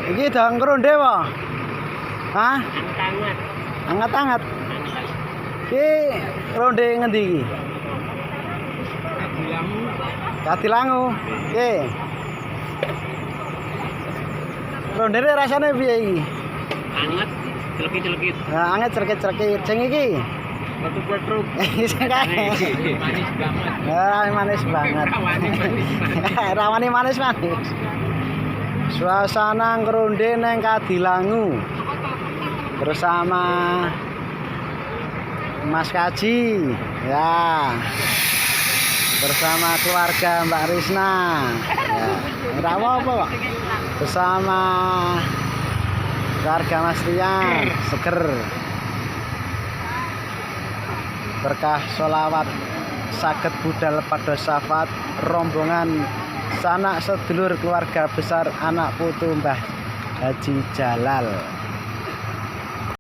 Iki dang keronde wae. Hah? Anget-anget. Anget-anget. Iki ronde ngendi iki? Kadilangu. Kadilangu. Oke. Rondene rasane piye iki? Anget, celekit-celekit. Nah, anget cerkit-cerkit. Sing iki. Batuk-batuk. Sing kae. Manis banget. Manis banget. Rawani manis-manis. Suasana ngeronde neng Kadilangu bersama Mas Kaji, ya, bersama keluarga Mbak Risna, ya. Apa Pak? Bersama keluarga Mas Rian, seger. Berkah sholawat saged budal pada syafat rombongan sanak sedulur keluarga besar anak putu Mbah Haji Jalal.